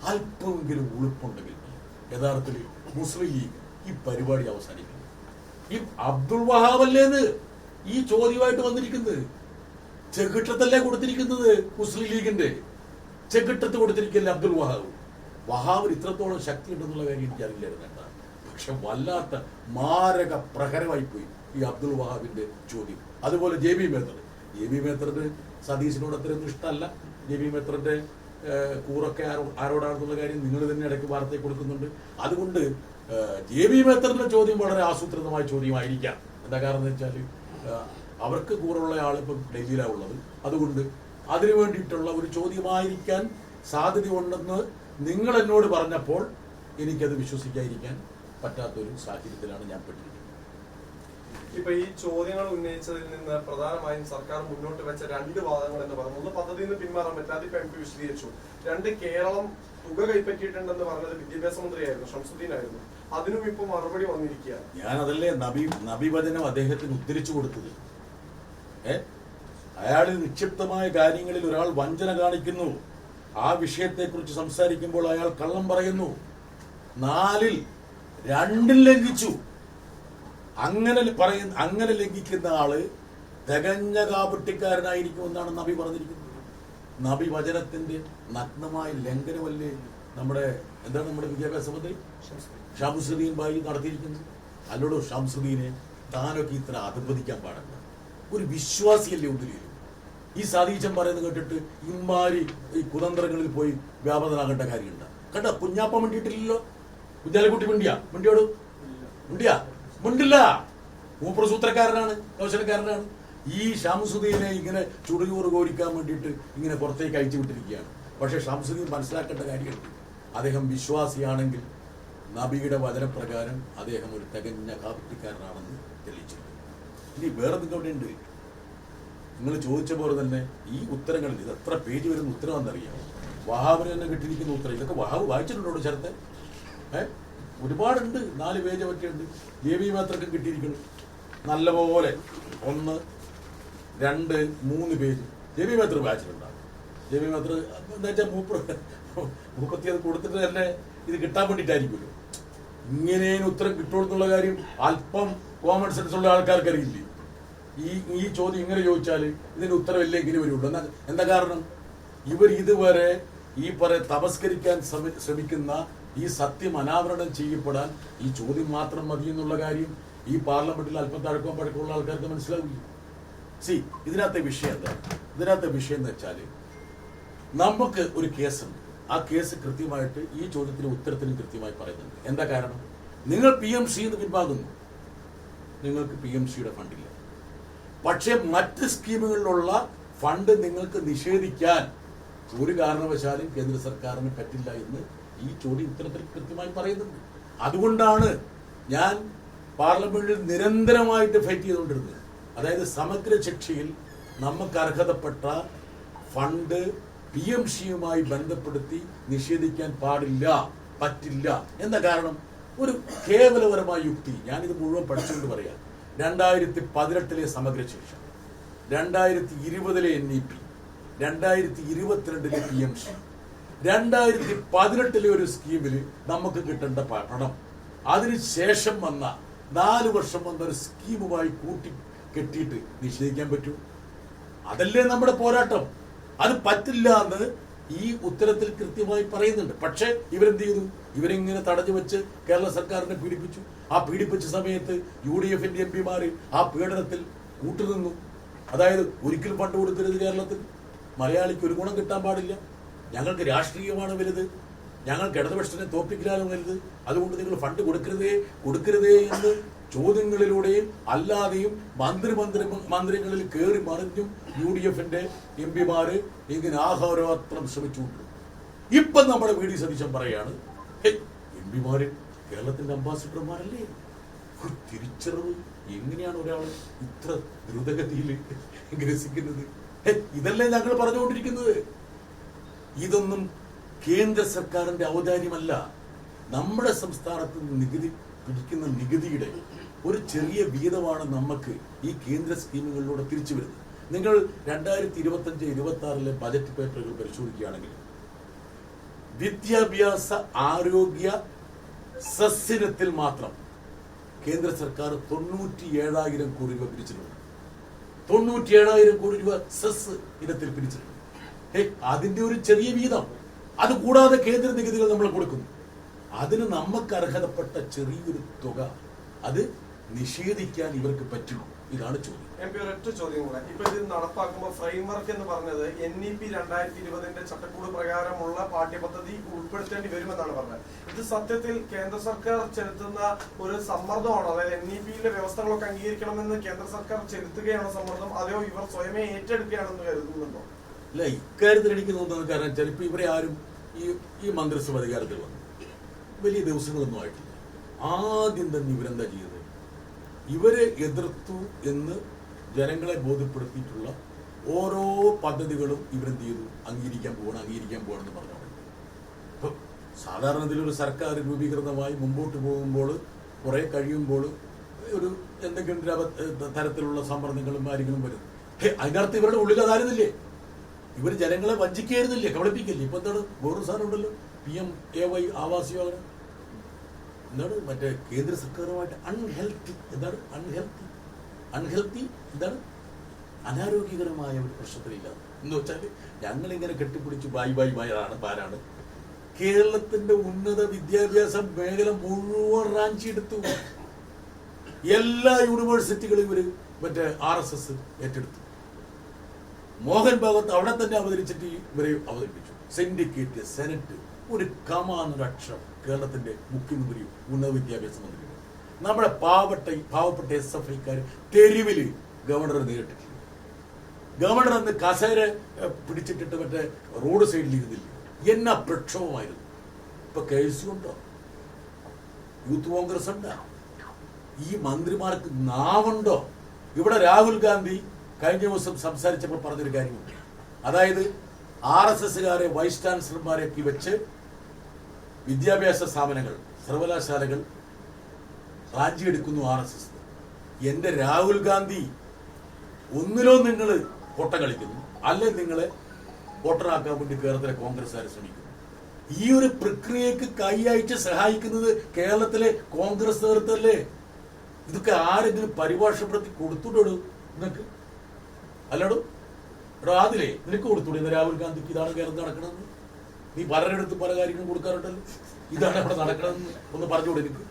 അല്പമെങ്കിലും ഉളുപ്പുണ്ടെങ്കിൽ യഥാർത്ഥത്തിൽ മുസ്ലിം ലീഗ് ഈ പരിപാടി അവസാനിക്കുന്നു. ഈ അബ്ദുൾ വഹാബല്ലേന്ന് ഈ ചോദ്യമായിട്ട് വന്നിരിക്കുന്നത്. ചെകിട്ടത്തല്ലേ കൊടുത്തിരിക്കുന്നത്? മുസ്ലിം ലീഗിന്റെ ചെകിട്ടത്ത് കൊടുത്തിരിക്കല്ലേ അബ്ദുൾ വഹാബിന് ഇത്രത്തോളം ശക്തി ഉണ്ടെന്നുള്ള കാര്യം എനിക്കറിയില്ലായിരുന്നു കേട്ടോ. പക്ഷെ വല്ലാത്ത മാരക പ്രഹരമായി പോയി ഈ അബ്ദുൾ വഹാബിന്റെ ചോദ്യം. അതുപോലെ ജെ ബി മേത്തറിന് സതീശിനോട് അത്രയൊന്നും ഇഷ്ടമല്ല. ജെ ബി മേത്തറിന്റെ കൂറൊക്കെ ആരോടാണെന്നുള്ള കാര്യം നിങ്ങൾ തന്നെ ഇടയ്ക്ക് വാർത്തയിൽ കൊടുക്കുന്നുണ്ട്. അതുകൊണ്ട് ജെ ബി മേത്തറിന്റെ ചോദ്യം വളരെ ആസൂത്രിതമായ ചോദ്യമായിരിക്കാം. എന്താ കാരണം എന്ന് വെച്ചാൽ അവർക്ക് കൂറുള്ള ആൾ ഇപ്പം ഡൽഹിയിലാണ് ഉള്ളത്. അതുകൊണ്ട് അതിനു വേണ്ടിയിട്ടുള്ള ഒരു ചോദ്യമായിരിക്കാൻ സാധ്യതയുണ്ടെന്ന് നിങ്ങൾ എന്നോട് പറഞ്ഞപ്പോൾ എനിക്കത് വിശ്വസിക്കാതിരിക്കാൻ പറ്റാത്തൊരു സാഹചര്യത്തിലാണ് ഞാൻ പെട്ടിരിക്കുന്നത്. ഇപ്പൊ ഈ ചോദ്യങ്ങൾ ഉന്നയിച്ചതിൽ നിന്ന് പ്രധാനമായും സർക്കാർ മുന്നോട്ട് വെച്ച രണ്ട് വാദങ്ങൾ എന്ന് പറഞ്ഞു. ഒന്ന്, പദ്ധതിയിൽ നിന്ന് പിന്മാറാൻ പറ്റാതെ ഇപ്പൊ MP വിശദീകരിച്ചു. രണ്ട്, കേരളം തുക കൈപ്പറ്റിയിട്ടുണ്ടെന്ന് പറഞ്ഞത് വിദ്യാഭ്യാസ മന്ത്രിയായിരുന്നു, ഷംസുദ്ദീൻ ആയിരുന്നു. അതിനും ഇപ്പൊ മറുപടി വന്നിരിക്കുകയാണ്. ഞാൻ അതല്ലേ നബിവചനം അദ്ദേഹത്തിന് ഉദ്ധരിച്ചു കൊടുത്തത്. അയാളിൽ നിക്ഷിപ്തമായ കാര്യങ്ങളിൽ ഒരാൾ വഞ്ചന കാണിക്കുന്നു, ആ വിഷയത്തെക്കുറിച്ച് സംസാരിക്കുമ്പോൾ അയാൾ കള്ളം പറയുന്നു, 4-ൽ 2 ലംഘിച്ചു. അങ്ങനെ ലംഘിക്കുന്ന ആള് തികഞ്ഞ കാപട്യക്കാരനായിരിക്കുമെന്നാണ് നബി പറഞ്ഞിരിക്കുന്നത്. നബി വചനത്തിന്റെ നഗ്നമായ ലംഘനമല്ലേ നമ്മുടെ വിദ്യാഭ്യാസ മന്ത്രി ഷംസുദ്ദീൻ ഭായി നടത്തിയിരിക്കുന്നത്? അല്ലോടോ ഷംസുദ്ദീനെ, താനൊക്കെ ഇത്ര അധപതിക്കാൻ പാടില്ല. ഒരു വിശ്വാസിയല്ലേ ഉദ്ദേശിക്കും. ഈ സതീശൻ പറയുന്നത് കേട്ടിട്ട് ഇമാരി ഈ കുതന്ത്രങ്ങളിൽ പോയി വ്യാപകനാകേണ്ട കാര്യമുണ്ട്. കണ്ട കുഞ്ഞാപ്പ മിണ്ടിയിട്ടില്ലല്ലോ. കുഞ്ഞാലിക്കുട്ടി മിണ്ടില്ല. മൂപ്രസൂത്രക്കാരനാണ്, കൗശലക്കാരനാണ്. ഈ ഷംസുദ്ദീനെ ഇങ്ങനെ ചുടുചോറ് കോരിക്കാൻ വേണ്ടിയിട്ട് ഇങ്ങനെ പുറത്തേക്ക് അയച്ചു വിട്ടിരിക്കുകയാണ്. പക്ഷെ ഷംസുദ്ദീൻ മനസ്സിലാക്കേണ്ട കാര്യമുണ്ട്, അദ്ദേഹം വിശ്വാസിയാണെങ്കിൽ നബിയുടെ വചനപ്രകാരം അദ്ദേഹം ഒരു തികഞ്ഞ കാപട്യക്കാരനാണെന്ന് തെളിയിച്ചിട്ടുണ്ട്. ഇനി വേറെ നിങ്ങളുടെ ഉണ്ട്. നിങ്ങൾ ചോദിച്ച പോലെ തന്നെ ഈ ഉത്തരങ്ങളിൽ ഇത് എത്ര പേജ് വരുന്ന ഉത്തരവാണെന്നറിയാം. വഹാബിന് തന്നെ കിട്ടിയിരിക്കുന്ന ഉത്തരം ഇതൊക്കെ വഹാബ് വായിച്ചിട്ടുണ്ടോ ചേർത്ത്? ഒരുപാടുണ്ട്, 4 പേജ് ഒക്കെയുണ്ട്. ജെ ബി മേത്തർക്ക് കിട്ടിയിരിക്കുന്നു നല്ലപോലെ 1, 2, 3 പേജ് ജെ ബി മേത്തർ വായിച്ചിട്ടുണ്ടാകും. ജെ ബി മേത്തർ എന്താ വെച്ചാൽ മൂപ്പത്തി അത് കൊടുത്തിട്ട് തന്നെ ഇത് കിട്ടാൻ വേണ്ടിയിട്ടായിരിക്കുമല്ലോ. ഇങ്ങനെ ഉത്തരം കിട്ടുമെന്നുള്ള കാര്യം അല്പം കോമൺ സെൻസ് ഉള്ള ആൾക്കാർക്കറിയില്ലേ? ഈ ചോദ്യം ഇങ്ങനെ ചോദിച്ചാൽ ഇതിന്റെ ഉത്തരം എല്ലാം ഇങ്ങനെ വരുള്ളൂ. എന്താ കാരണം? ഇവർ ഇതുവരെ ഈ തമസ്കരിക്കാൻ ശ്രമിക്കുന്ന ഈ സത്യം അനാവരണം ചെയ്യപ്പെടാൻ ഈ ചോദ്യം മാത്രം മതി എന്നുള്ള കാര്യം ഈ പാർലമെന്റിൽ അല്പം തഴക്കവും പഴക്കമുള്ള ആൾക്കാർക്ക് മനസ്സിലാവില്ല. ഇതിനകത്തെ വിഷയം എന്താ? ഇതിനകത്തെ വിഷയം എന്ന് വെച്ചാൽ നമുക്ക് ഒരു കേസുണ്ട്. ആ കേസ് കൃത്യമായിട്ട് ഈ ചോദ്യത്തിന് ഉത്തരത്തിനും കൃത്യമായി പറയുന്നുണ്ട്. എന്താ കാരണം? നിങ്ങൾ PMC പിൻവാങ്ങുന്നു, നിങ്ങൾക്ക് PMCയുടെ ഫണ്ടില്ല. പക്ഷെ മറ്റ് സ്കീമുകളിലുള്ള ഫണ്ട് നിങ്ങൾക്ക് നിഷേധിക്കാൻ ഒരു കാരണവശാലും കേന്ദ്ര സർക്കാരിന് പറ്റില്ല എന്ന് ഈ ചോദ്യം ഉത്തരത്തിൽ കൃത്യമായി പറയുന്നുണ്ട്. അതുകൊണ്ടാണ് ഞാൻ പാർലമെന്റിൽ നിരന്തരമായിട്ട് ഫൈറ്റ് ചെയ്തുകൊണ്ടിരുന്നത്. അതായത് സമഗ്ര ശിക്ഷയിൽ നമുക്ക് അർഹതപ്പെട്ട ഫണ്ട് PMCയുമായി ബന്ധപ്പെടുത്തി നിഷേധിക്കാൻ പറ്റില്ല. എന്താ കാരണം? ഒരു കേവലപരമായ യുക്തി. ഞാനിത് മുഴുവൻ പഠിച്ചുകൊണ്ട് പറയാം. 2018 സമഗ്ര ശിക്ഷ, 2020 NEP, 2022 PMC, 2018 ഒരു സ്കീമിൽ നമുക്ക് കിട്ടേണ്ട പണം, അതിനുശേഷം വന്ന 4 വർഷം വന്ന ഒരു സ്കീമുമായി കൂട്ടി കെട്ടിയിട്ട് നിഷേധിക്കാൻ പറ്റൂ? അതല്ലേ നമ്മുടെ പോരാട്ടം. അത് പറ്റില്ല എന്ന് ഈ ഉത്തരത്തിൽ കൃത്യമായി പറയുന്നുണ്ട്. പക്ഷെ ഇവരെന്ത് ചെയ്തു? ഇവരിങ്ങനെ തടഞ്ഞു വെച്ച് കേരള സർക്കാരിനെ പീഡിപ്പിച്ചു. ആ പീഡിപ്പിച്ച സമയത്ത് UDFന്റെ MP ആ പീഡനത്തിൽ കൂട്ടുനിന്നു. അതായത് ഒരിക്കലും ഫണ്ട് കൊടുക്കരുത്, കേരളത്തിൽ മലയാളിക്ക് ഒരു ഗുണം കിട്ടാൻ പാടില്ല, ഞങ്ങൾക്ക് രാഷ്ട്രീയമാണ് വലുത്, ഞങ്ങൾക്ക് ഇടതുപക്ഷത്തിനെ തോൽപ്പിക്കലാണ് വലുത്, അതുകൊണ്ട് നിങ്ങൾ ഫണ്ട് കൊടുക്കരുതേ എന്ന് ചോദ്യങ്ങളിലൂടെയും അല്ലാതെയും മന്ത്രികളിൽ കയറി മറിഞ്ഞും UDFന്റെ MP ഇങ്ങനെ ആഹോരാത്രം ശ്രമിച്ചുകൊണ്ട് ഇപ്പം നമ്മുടെ VD സതീശൻ പറയാണ്, MP കേരളത്തിന്റെ അംബാസിഡർമാരല്ലേ? തിരിച്ചറിവ്. എങ്ങനെയാണ് ഒരാൾ ഇത്ര ദ്രുതഗതിയിൽ ഗ്രസിക്കുന്നത്? ഇതല്ലേ ഞങ്ങൾ പറഞ്ഞുകൊണ്ടിരിക്കുന്നത്. ഇതൊന്നും കേന്ദ്ര സർക്കാരിന്റെ ഔദാര്യമല്ല. നമ്മുടെ സംസ്ഥാനത്ത് നികുതി പിടിക്കുന്ന നികുതിയുടെ ഒരു ചെറിയ വീതമാണ് നമുക്ക് ഈ കേന്ദ്ര സ്കീമുകളിലൂടെ തിരിച്ചു വരുന്നത്. നിങ്ങൾ 2025-26 ബജറ്റ് പേപ്പറുകൾ പരിശോധിക്കുകയാണെങ്കിൽ വിദ്യാഭ്യാസ ആരോഗ്യ സസ്യനത്തിൽ മാത്രം കേന്ദ്ര സർക്കാർ 97,000 കോടി രൂപ പിരിച്ചിട്ടുണ്ട്. 97,000 കോടി രൂപ സെസ് ഇനത്തിൽ പിരിച്ചിട്ടുണ്ട്. അതിന്റെ ഒരു ചെറിയ വീതം, അത് കൂടാതെ കേന്ദ്ര നികുതികൾ നമ്മൾ കൊടുക്കുന്നു. അതിന് നമുക്ക് അർഹതപ്പെട്ട ചെറിയൊരു തുക അത് നിഷേധിക്കാൻ ഇവർക്ക് പറ്റുമോ? ഇതാണ് ചോദ്യം. MP ഒരൊറ്റ ചോദ്യം കൂടെ. ഇപ്പൊ ഇത് നടപ്പാക്കുമ്പോൾ ഫ്രെയിംവർക്ക് എന്ന് പറഞ്ഞത് NEP 2020 ചട്ടക്കൂട് പ്രകാരമുള്ള പാഠ്യപദ്ധതി ഉൾപ്പെടുത്തേണ്ടി വരുമെന്നാണ് പറഞ്ഞത്. ഇത് സത്യത്തിൽ കേന്ദ്ര സർക്കാർ ചെലുത്തുന്ന ഒരു സമ്മർദ്ദമാണോ? അതായത് NEP-യിലെ വ്യവസ്ഥകളൊക്കെ അംഗീകരിക്കണമെന്ന് കേന്ദ്ര സർക്കാർ ചെലുത്തുകയാണോ സമ്മർദ്ദം, അതെയോ ഇവർ സ്വയമേ ഏറ്റെടുക്കുകയാണെന്ന് കരുതുന്നുണ്ടോ? ഇല്ല, ഇക്കാര്യത്തിൽ എനിക്ക് തോന്നുന്നത്, കാരണം ചിലപ്പോൾ ഇവരെ ആരും ഈ മന്ത്രിസഭ അധികാരത്തിൽ വന്നു വലിയ ദിവസങ്ങളൊന്നും ആയിട്ടില്ല. ആദ്യം തന്നെ ഇവരെന്താ ചെയ്തത്? ഇവരെ എതിർത്തു എന്ന് ജനങ്ങളെ ബോധ്യപ്പെടുത്തിയിട്ടുള്ള ഓരോ പദ്ധതികളും ഇവരെന്ത് ചെയ്തു? അംഗീകരിക്കാൻ പോകണമെന്ന് പറഞ്ഞു. ഇപ്പം സാധാരണ ഇതിലൊരു സർക്കാർ രൂപീകൃതമായി മുമ്പോട്ട് പോകുമ്പോൾ കുറെ കഴിയുമ്പോൾ ഒരു എന്തെങ്കിലും തരത്തിലുള്ള സമ്മർദ്ദങ്ങളും കാര്യങ്ങളും വരും. അതിനർത്ഥം ഇവരുടെ ഉള്ളിൽ അതായിരുന്നില്ലേ? ഇവർ ജനങ്ങളെ വഞ്ചിക്കായിരുന്നില്ലേ, കബളിപ്പിക്കല്ലേ? ഇപ്പൊ എന്താണ് വേറൊരു സാധനം ഉണ്ടല്ലോ, PMAY ആവാസ് യോജന. എന്താണ് മറ്റേ കേന്ദ്ര സർക്കാരുമായിട്ട് അൺഹെൽത്തി എന്താണ് അനാരോഗ്യകരമായ ഒരു പ്രശ്നത്തിലില്ല എന്ന് വെച്ചാൽ ഞങ്ങളിങ്ങനെ കെട്ടിപ്പിടിച്ച് പാരാണ് കേരളത്തിന്റെ ഉന്നത വിദ്യാഭ്യാസ മേഖല മുഴുവൻ റാഞ്ചിയെടുത്തു. എല്ലാ യൂണിവേഴ്സിറ്റികളും ഇവര് മറ്റേ RSS ഏറ്റെടുത്തു. മോഹൻ ഭാഗവത് അവിടെ തന്നെ അവതരിച്ചിട്ട് ഇവരെ അവതരിപ്പിച്ചു. സിൻഡിക്കേറ്റ്, സെനറ്റ്, ഒരു കമാന്നൊരു അക്ഷരം കേരളത്തിന്റെ മുഖ്യമന്ത്രി, ഉന്നത വിദ്യാഭ്യാസ മന്ത്രി. നമ്മുടെ പാവപ്പെട്ട SFIക്കാർ തെരുവില് ഗവർണറെ നേരിട്ടിട്ടില്ല. ഗവർണർ അന്ന് കസേര പിടിച്ചിട്ടിട്ട് മറ്റേ റോഡ് സൈഡിൽ ഇരുന്നില്ല. എന്നാ പ്രക്ഷോഭമായിരുന്നു. ഇപ്പൊ കേസ് ഉണ്ടോ? യൂത്ത് കോൺഗ്രസ് ഉണ്ടോ? ഈ മന്ത്രിമാർക്ക് നാവുണ്ടോ? ഇവിടെ രാഹുൽ ഗാന്ധി കഴിഞ്ഞ ദിവസം സംസാരിച്ചപ്പോൾ പറഞ്ഞൊരു കാര്യമുണ്ട്. അതായത് RSSകാരെ വൈസ് ചാൻസലർമാരെയൊക്കെ വെച്ച് വിദ്യാഭ്യാസ സ്ഥാപനങ്ങൾ, സർവകലാശാലകൾ റാഞ്ചിയെടുക്കുന്നു RSS. എന്റെ രാഹുൽ ഗാന്ധി, ഒന്നിലോ നിങ്ങൾ പൊട്ട കളിക്കുന്നു, അല്ലെങ്കിൽ നിങ്ങളെ വോട്ടറാക്കാൻ വേണ്ടി കേരളത്തിലെ കോൺഗ്രസ്സുകാരെ ശ്രമിക്കുന്നു. ഈ ഒരു പ്രക്രിയക്ക് കൈയയച്ച് സഹായിക്കുന്നത് കേരളത്തിലെ കോൺഗ്രസ് നേതൃത്വമല്ലേ? ഇതൊക്കെ ആരെങ്കിലും പരിഭാഷപ്പെടുത്തി കൊടുത്തുടൂ നിനക്ക്? അല്ലടോ എടോ, അതിലേ നിനക്ക് കൊടുത്തൂടെ രാഹുൽ ഗാന്ധിക്ക് ഇതാണ് കേരളത്തിൽ നടക്കണമെന്ന്? നീ പലരിടത്തും പല കാര്യങ്ങളും കൊടുക്കാറുണ്ടല്ലോ. ഇതാണ് അവിടെ നടക്കണമെന്ന് ഒന്ന് പറഞ്ഞുകൂടെ എനിക്ക്?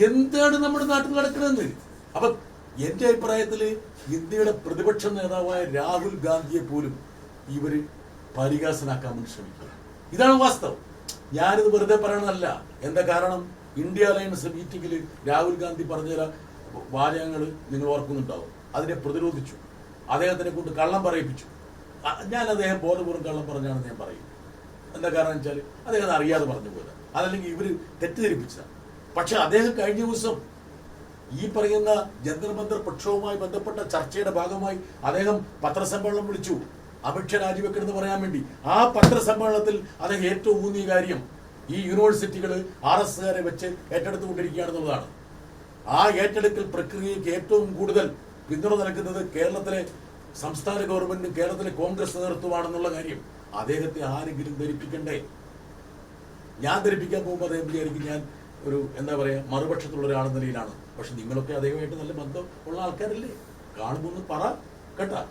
എന്താണ് നമ്മുടെ നാട്ടിൽ നടക്കണമെന്ന്? അപ്പൊ എന്റെ അഭിപ്രായത്തില് ഇന്ത്യയുടെ പ്രതിപക്ഷ നേതാവായ രാഹുൽ ഗാന്ധിയെ പോലും ഇവര് പരിഹാസനാക്കാൻ വേണ്ടി ശ്രമിക്കുക. ഇതാണ് വാസ്തവം. ഞാനിത് വെറുതെ പറയണതല്ല. എന്താ കാരണം? ഇന്ത്യ അലയൻസ് മീറ്റിംഗിൽ രാഹുൽ ഗാന്ധി പറഞ്ഞ ചില വാചകങ്ങൾ നിങ്ങൾ ഓർക്കുന്നുണ്ടാവും. അതിനെ പ്രതിരോധിച്ചു, അദ്ദേഹത്തിനെ കൊണ്ട് കള്ളം പറയിപ്പിച്ചു. ഞാൻ അദ്ദേഹം ബോധപൂർവ്വം കള്ളം പറഞ്ഞാണെന്ന് ഞാൻ പറയും. എന്താ കാരണം വെച്ചാൽ അദ്ദേഹം അറിയാതെ പറഞ്ഞു പോയത്, അതല്ലെങ്കിൽ ഇവർ തെറ്റിദ്ധരിപ്പിച്ചതാണ്. പക്ഷെ അദ്ദേഹം കഴിഞ്ഞ ദിവസം ഈ പറയുന്ന ജന്തർ മന്തർ പ്രക്ഷോഭവുമായി ബന്ധപ്പെട്ട ചർച്ചയുടെ ഭാഗമായി അദ്ദേഹം പത്രസമ്മേളനം വിളിച്ചു, അമിത്ഷാ രാജിവെക്കണമെന്ന് പറയാൻ വേണ്ടി. ആ പത്രസമ്മേളനത്തിൽ അദ്ദേഹം ഏറ്റവും ഊന്നിയ കാര്യം ഈ യൂണിവേഴ്സിറ്റികൾ RSSകാരെ വെച്ച് ഏറ്റെടുത്തുകൊണ്ടിരിക്കുകയാണെന്നുള്ളതാണ്. ആ ഏറ്റെടുക്കൽ പ്രക്രിയയ്ക്ക് ഏറ്റവും കൂടുതൽ പിന്തുണ നൽകുന്നത് കേരളത്തിലെ സംസ്ഥാന ഗവൺമെന്റും കേരളത്തിലെ കോൺഗ്രസ് നേതൃത്വമാണെന്നുള്ള കാര്യം അദ്ദേഹത്തെ ആരെങ്കിലും ധരിപ്പിക്കണ്ടേ? ഞാൻ ധരിപ്പിക്കാൻ പോകുമ്പോൾ അദ്ദേഹം വിചാരിക്കും ഞാൻ ഒരു എന്താ പറയാ മറുപക്ഷത്തുള്ള ഒരാളെന്ന നിലയിലാണ്. പക്ഷെ നിങ്ങളൊക്കെ അദ്ദേഹമായിട്ട് നല്ല ബന്ധം ഉള്ള ആൾക്കാരല്ലേ? കാണുമ്പോൾ ഒന്ന് പറ കേട്ടാ.